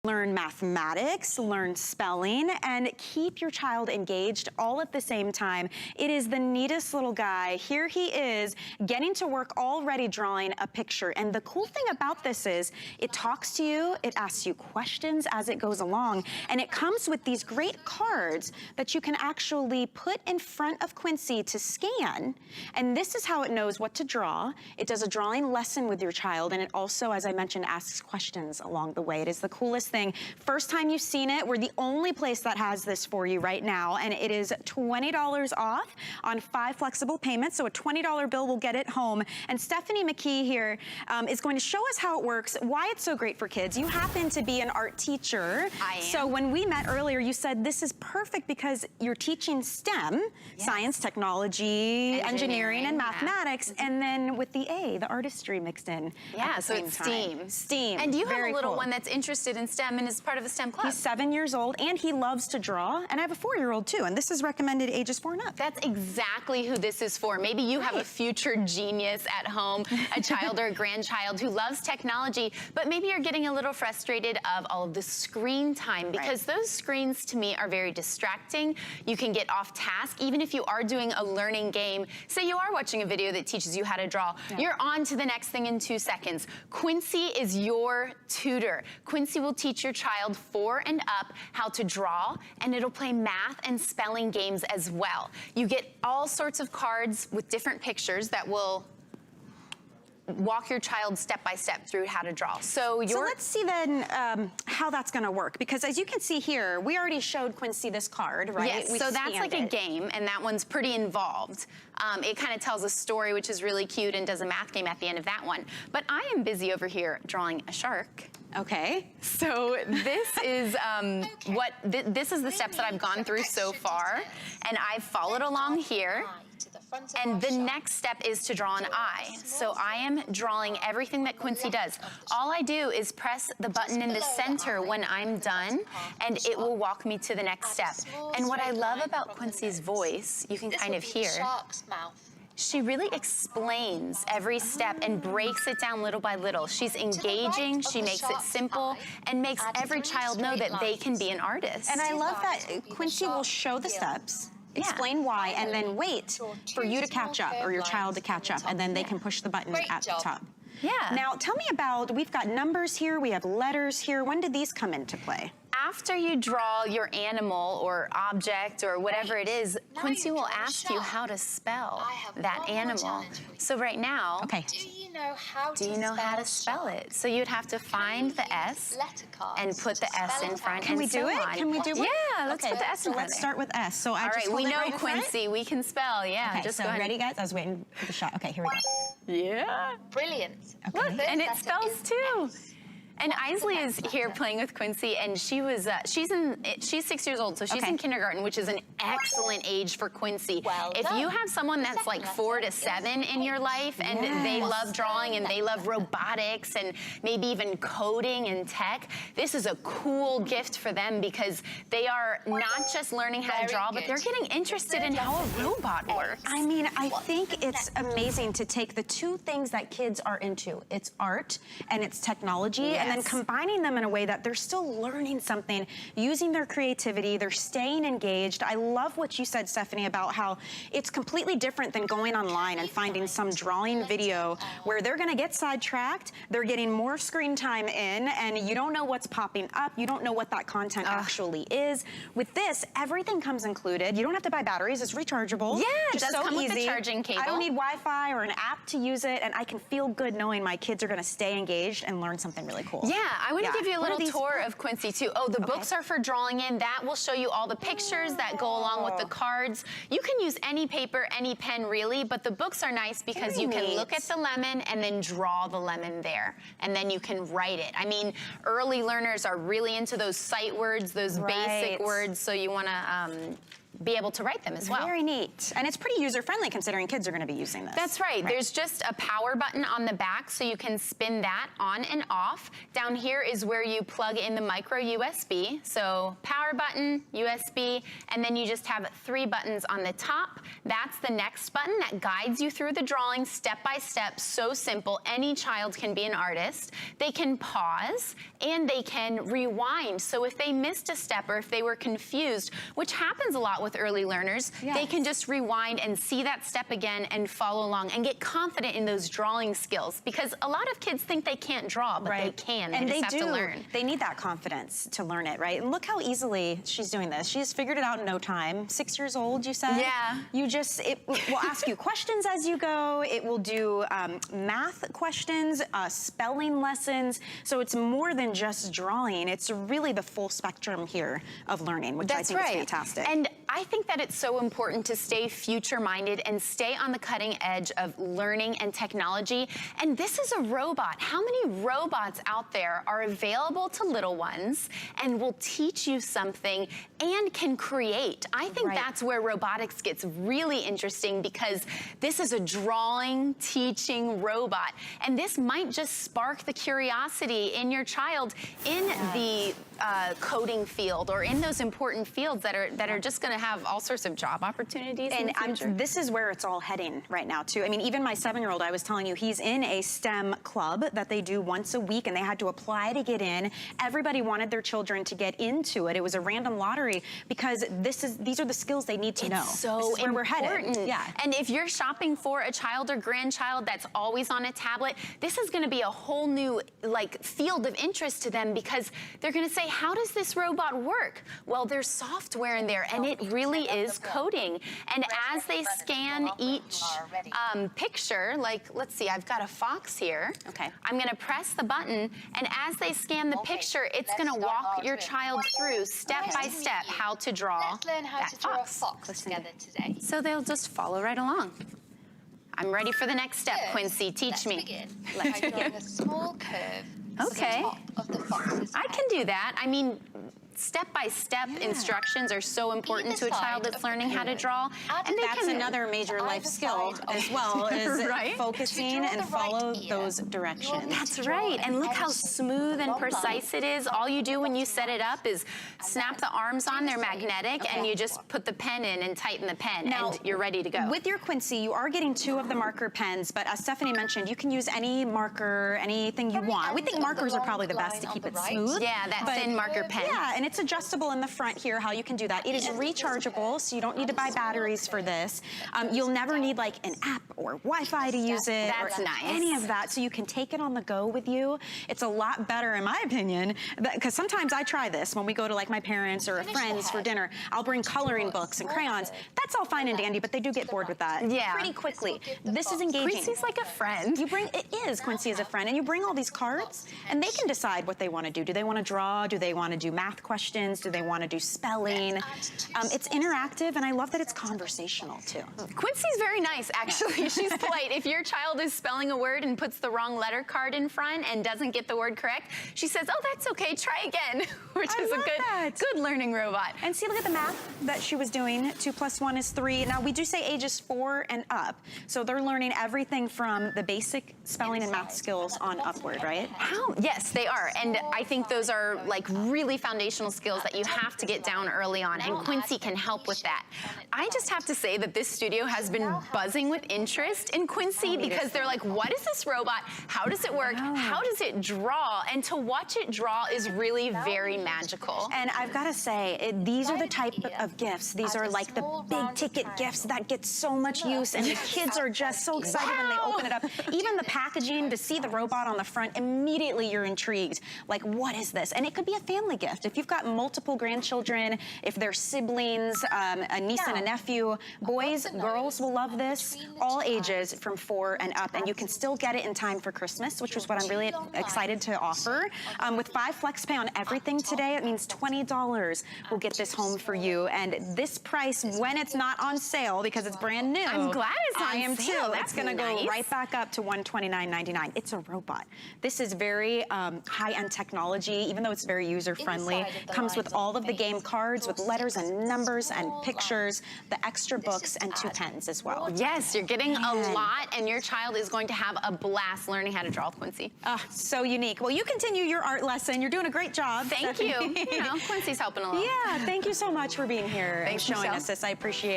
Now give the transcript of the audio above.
Learn mathematics, learn spelling, and keep your child engaged all at the same time. It is the neatest little guy. Here he is getting to work already drawing a picture. And the cool thing about this is it talks to you, it asks you questions as it goes along, and it comes with these great cards that you can actually put in front of Quincy to scan. And this is how it knows what to draw. It does a drawing lesson with your child, and it also, as I mentioned, asks questions along the way. It is the coolest thing. First time you've seen it, we're the only place that has this for you right now, and it is $20 off on 5 flexible payments, so a $20 bill will get it home. And Stephanie McKee here is going to show us how it works, why it's so great for kids. You happen to be an art teacher. I am. So when we met earlier, you said this is perfect because you're teaching STEM, yes. Science, technology, engineering and mathematics, and then with the A, the artistry mixed in. Yeah, so it's STEAM. STEAM. And you have Very a little cool. one that's interested in STEM and is part of the STEM club. He's 7 years old and he loves to draw, and I have a 4-year-old too, and this is recommended ages 4 and up. That's exactly who this is for. Maybe you have a future genius at home, a child or a grandchild who loves technology, but maybe you're getting a little frustrated of all of the screen time, because those screens to me are very distracting. You can get off task, even if you are doing a learning game. Say you are watching a video that teaches you how to draw. You're on to the next thing in 2 seconds. Quincy is your tutor. Quincy will teach your child 4 and up how to draw, and it'll play math and spelling games as well. You get all sorts of cards with different pictures that will walk your child step by step through how to draw. So let's see then how that's gonna work, because as you can see here, we already showed Quincy this card, right? Yes, so that's like a game, and that one's pretty involved. It kind of tells a story, which is really cute, and does a math game at the end of that one. But I am busy over here drawing a shark. Okay. So this is this is the steps that I've gone through so far, and I've followed along here. And the next step is to draw an eye. So I am drawing everything that Quincy does. All I do is press the button in the center when I'm done, and it will walk me to the next step. And what I love about Quincy's voice, you can kind of hear, she really explains every step and breaks it down little by little. She's engaging, she makes it simple, and makes every child know that they can be an artist. And I love that Quincy will show the steps, explain why, and then wait for you to catch up, or your child to catch up, and then they can push the button at the top. Yeah. Now, tell me about, we've got numbers here, we have letters here. When did these come into play? After you draw your animal or object or whatever it is, Quincy will ask you how to spell that animal. So right now, do you know how to spell it? So you'd have to find the S and put the S in front. Can we do it? Can we do it? Yeah, let's put the S in front. Let's start with S. So all right, we know Quincy, we can spell. Yeah, okay, just so go ahead. Ready, guys? I was waiting for the shot. Okay, here we go. Yeah. Brilliant. Okay. Look, and it spells too. And Isley is here playing with Quincy, and she's 6 years old, so she's in kindergarten, which is an excellent age for Quincy. If you have someone that's like 4 to 7 in your life, and they love drawing and they love robotics and maybe even coding and tech, this is a cool gift for them, because they are not just learning how to draw, but they're getting interested in how a robot works. I mean, I think it's amazing to take the 2 things that kids are into. It's art and it's technology. And then combining them in a way that they're still learning something, using their creativity, they're staying engaged. I love what you said, Stephanie, about how it's completely different than going online and finding some drawing video where they're gonna get sidetracked, they're getting more screen time in, and you don't know what's popping up, you don't know what that content actually is. With this, everything comes included. You don't have to buy batteries, it's rechargeable. Yeah, it just does come easy. with the charging cable. I don't need Wi-Fi or an app to use it, and I can feel good knowing my kids are gonna stay engaged and learn something really cool. Yeah, I want to give you a little tour of Quincy too. Oh, the books are for drawing in. That will show you all the pictures that go along with the cards. You can use any paper, any pen really, but the books are nice because you can look at the lemon and then draw the lemon there. And then you can write it. I mean, early learners are really into those sight words, those basic words, so you want to be able to write them as well. Very neat. And it's pretty user-friendly considering kids are going to be using this. That's right. There's just a power button on the back, so you can spin that on and off. Down here is where you plug in the micro USB. So power button, USB, and then you just have 3 buttons on the top. That's the next button that guides you through the drawing step by step. So simple. Any child can be an artist. They can pause and they can rewind. So if they missed a step or if they were confused, which happens a lot with early learners, they can just rewind and see that step again and follow along and get confident in those drawing skills, because a lot of kids think they can't draw, but they can. And they just have to learn. They need that confidence to learn it, right? And look how easily she's doing this. She's figured it out in no time. 6 years old, you said? Yeah. It will ask you questions as you go. It will do math questions, spelling lessons. So it's more than just drawing. It's really the full spectrum here of learning, which I think is fantastic. And I think that it's so important to stay future-minded and stay on the cutting edge of learning and technology. And this is a robot. How many robots out there are available to little ones and will teach you something and can create? I think that's where robotics gets really interesting, because this is a drawing, teaching robot. And this might just spark the curiosity in your child in the coding field or in those important fields that are just going to have all sorts of job opportunities in the future. This is where it's all heading right now too. I mean, even my 7-year-old, I was telling you, he's in a STEM club that they do once a week, and they had to apply to get in. Everybody wanted their children to get into it. It was a random lottery, because these are the skills they need to know. So this is where we're headed. Yeah. And if you're shopping for a child or grandchild that's always on a tablet, this is going to be a whole new field of interest to them, because they're going to say, how does this robot work? Well, there's software in there, and it really is coding. And as they scan each picture, let's see, I've got a fox here. Okay. I'm going to press the button, and as they scan the picture, it's going to walk your child through step by step how to draw Let's learn how to draw a fox together today. So they'll just follow right along. I'm ready for the next step, Quincy. Teach me. Begin. Let's begin. A small curve to the top of the fox's I head. can do that. I mean, step-by-step instructions are so important to a child that's learning how to draw. And that's another major life skill as well, is focusing and follow those directions. That's right. And look how smooth and precise it is. All you do when you set it up is snap the arms on, they're magnetic, and you just put the pen in and tighten the pen, and you're ready to go. With your Quincy, you are getting 2 of the marker pens, but as Stephanie mentioned, you can use any marker, anything you want. We think markers are probably the best to keep it smooth. Yeah, that thin marker pen. Yeah, and it's adjustable in the front here, how you can do that. It is rechargeable, so you don't need to buy batteries for this. You'll never need like an app or Wi-Fi to use it. That's nice. Any of that, so you can take it on the go with you. It's a lot better, in my opinion, because sometimes I try this when we go to like my parents or friends for dinner. I'll bring coloring books and crayons. That's all fine and dandy, but they do get bored with that pretty quickly. This is engaging. Quincy's like a friend. It is Quincy as a friend, and you bring all these cards, and they can decide what they want to do. Do they want to draw? Do they want to do math questions? Do they want to do spelling? It's interactive, and I love that it's conversational too. Quincy's very nice, actually. She's polite. If your child is spelling a word and puts the wrong letter card in front and doesn't get the word correct, she says, "Oh, that's okay, try again," which is a good learning robot. And see, look at the math that she was doing. 2 + 1 is 3. Now, we do say ages 4 and up, so they're learning everything from the basic spelling and math skills on upward, right? Yes, they are. And I think those are like really foundational skills that you have to get down early on, and Quincy can help with that. I just have to say that this studio has been buzzing with interest in Quincy, because they're like, what is this robot? How does it work? How does it draw? And to watch it draw is really very magical. And I've got to say, these are the type of gifts. These are like the big ticket gifts that get so much use, and the kids are just so excited when they open it up. Even the packaging, to see the robot on the front, immediately you're intrigued. Like, what is this? And it could be a family gift. If you've got multiple grandchildren, if they're siblings, a niece and a nephew, boys, girls will love this, all ages from 4 and up. And you can still get it in time for Christmas, which is what I'm really excited to offer. With 5 FlexPay on everything today, it means $20 will get this home for you. And this price, when it's not on sale, because it's brand new, I'm glad it's on I am sale. too. That's It's going to go right back up to $129.99. It's a robot. This is very high-end technology, even though it's very user-friendly. Comes with all of the game cards with letters and numbers and pictures, the extra books, and 2 pens as well. Yes, you're getting a lot, and your child is going to have a blast learning how to draw, Quincy. So unique. Well, you continue your art lesson. You're doing a great job. Thank you. You know, Quincy's helping along. Yeah, thank you so much for being here and Thanks, showing Michelle. us this. I appreciate it.